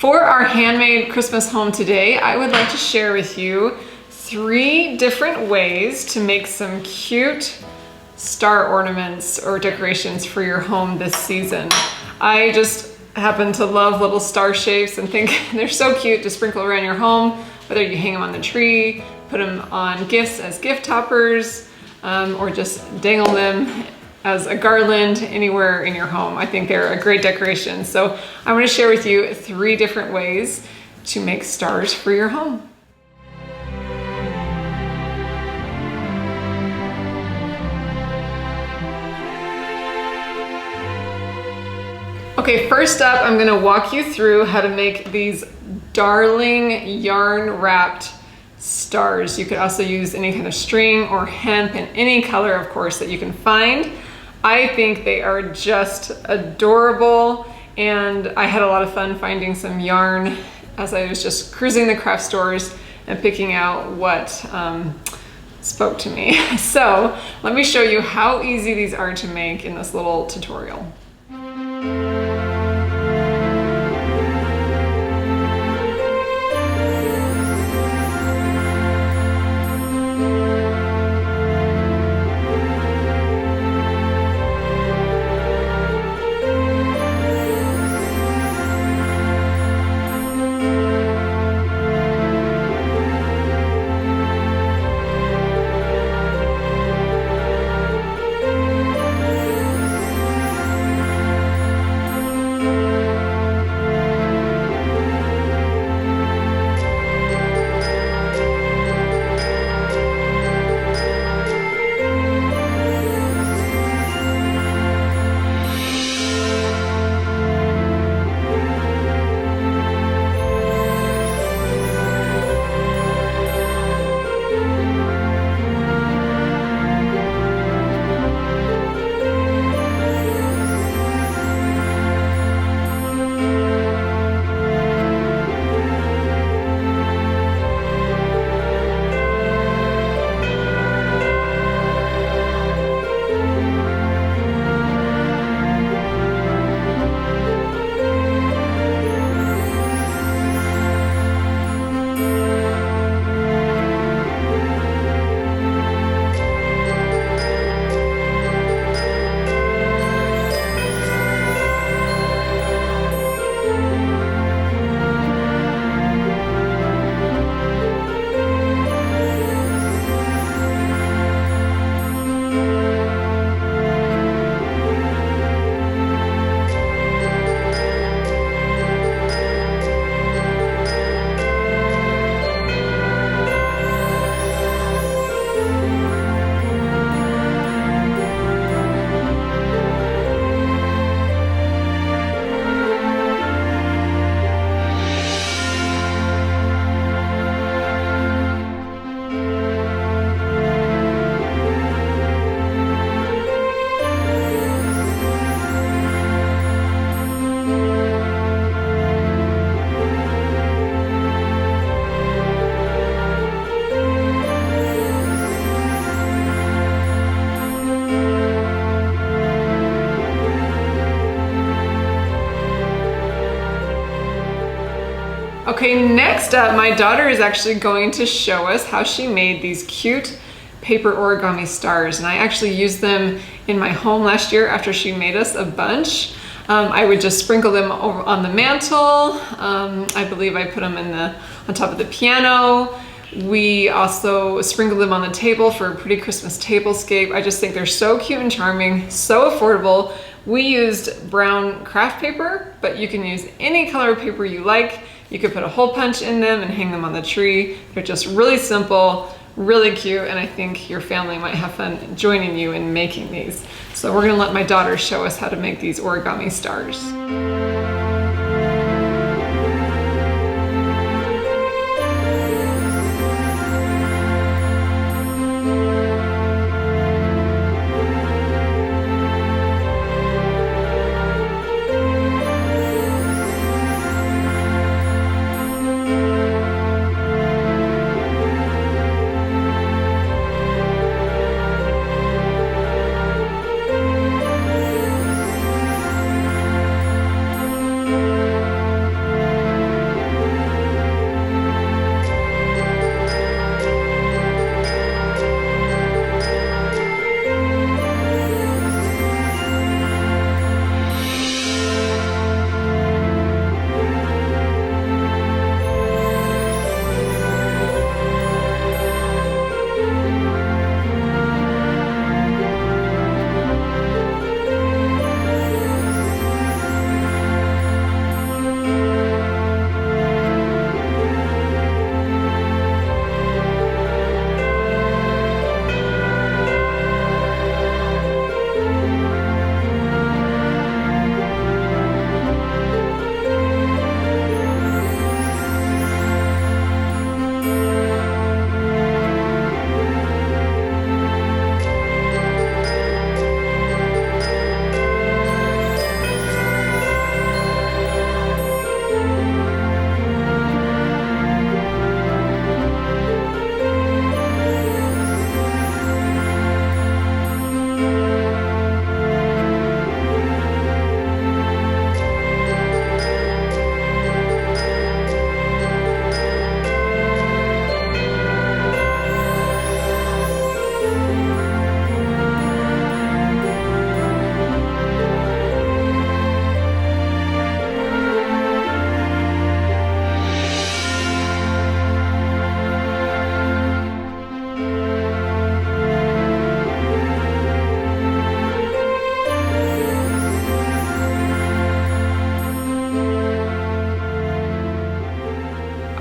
For our handmade Christmas home today, I would like to share with you 3 different ways to make some cute star ornaments or decorations for your home this season. I just happen to love little star shapes and think they're so cute to sprinkle around your home, whether you hang them on the tree, put them on gifts as gift toppers, or just dangle them as a garland anywhere in your home. I think they're a great decoration. So I want to share with you 3 different ways to make stars for your home. Okay, first up, I'm gonna walk you through how to make these darling yarn wrapped stars. You could also use any kind of string or hemp in any color, of course, that you can find. I think they are just adorable, and I had a lot of fun finding some yarn as I was just cruising the craft stores and picking out what spoke to me. So let me show you how easy these are to make in this little tutorial. Okay, next up, my daughter is actually going to show us how she made these cute paper origami stars, and I actually used them in my home last year after she made us a bunch. I would just sprinkle them over on the mantle. I believe I put them on top of the piano. We also sprinkled them on the table for a pretty Christmas tablescape. I just think they're so cute and charming, so affordable. We used brown craft paper, but you can use any color of paper you like. You could put a hole punch in them and hang them on the tree. They're just really simple, really cute, and I think your family might have fun joining you in making these. So we're gonna let my daughter show us how to make these origami stars.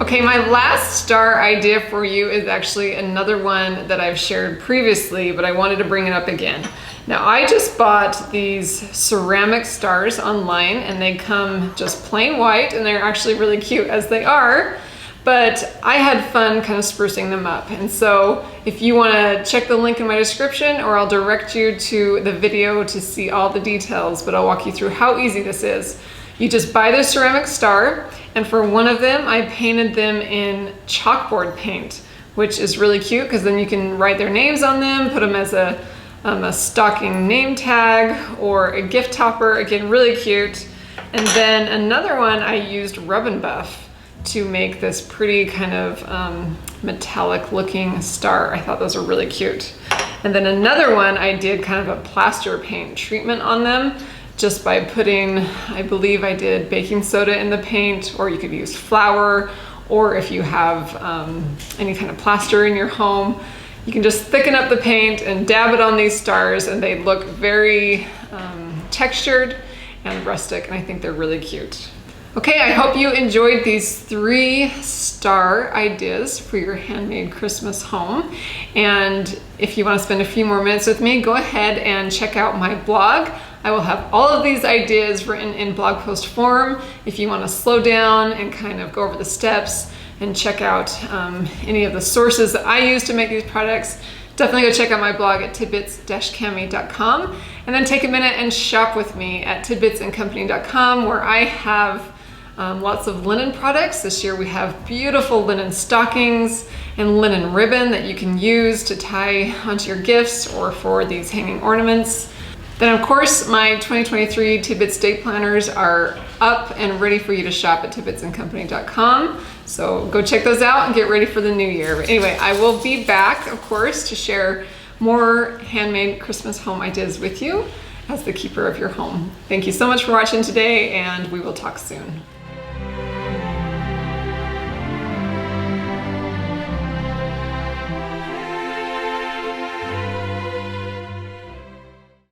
Okay, my last star idea for you is actually another one that I've shared previously, but I wanted to bring it up again. Now, I just bought these ceramic stars online, and they come just plain white, and they're actually really cute as they are, but I had fun kind of sprucing them up. And so if you want to check the link in my description, or I'll direct you to the video to see all the details, but I'll walk you through how easy this is. You just buy the ceramic star, and for one of them, I painted them in chalkboard paint, which is really cute because then you can write their names on them, put them as a stocking name tag or a gift topper. Again, really cute. And then another one, I used Rub and Buff to make this pretty kind of metallic looking star. I thought those were really cute. And then another one, I did kind of a plaster paint treatment on them, just by putting, I believe I did baking soda in the paint, or you could use flour, or if you have any kind of plaster in your home, you can just thicken up the paint and dab it on these stars, and they look very textured and rustic, and I think they're really cute. Okay, I hope you enjoyed these 3 star ideas for your handmade Christmas home. And if you want to spend a few more minutes with me, go ahead and check out my blog. I will have all of these ideas written in blog post form if you want to slow down and kind of go over the steps and check out any of the sources that I use to make these products. Definitely go check out my blog at tidbits-cami.com, and then take a minute and shop with me at tidbitsandcompany.com, where I have lots of linen products. This year we have beautiful linen stockings and linen ribbon that you can use to tie onto your gifts or for these hanging ornaments. Then of course my 2023 Tidbits date planners are up and ready for you to shop at tidbitsandcompany.com. So go check those out and get ready for the new year. But anyway, I will be back, of course, to share more handmade Christmas home ideas with you as the keeper of your home. Thank you so much for watching today, and we will talk soon.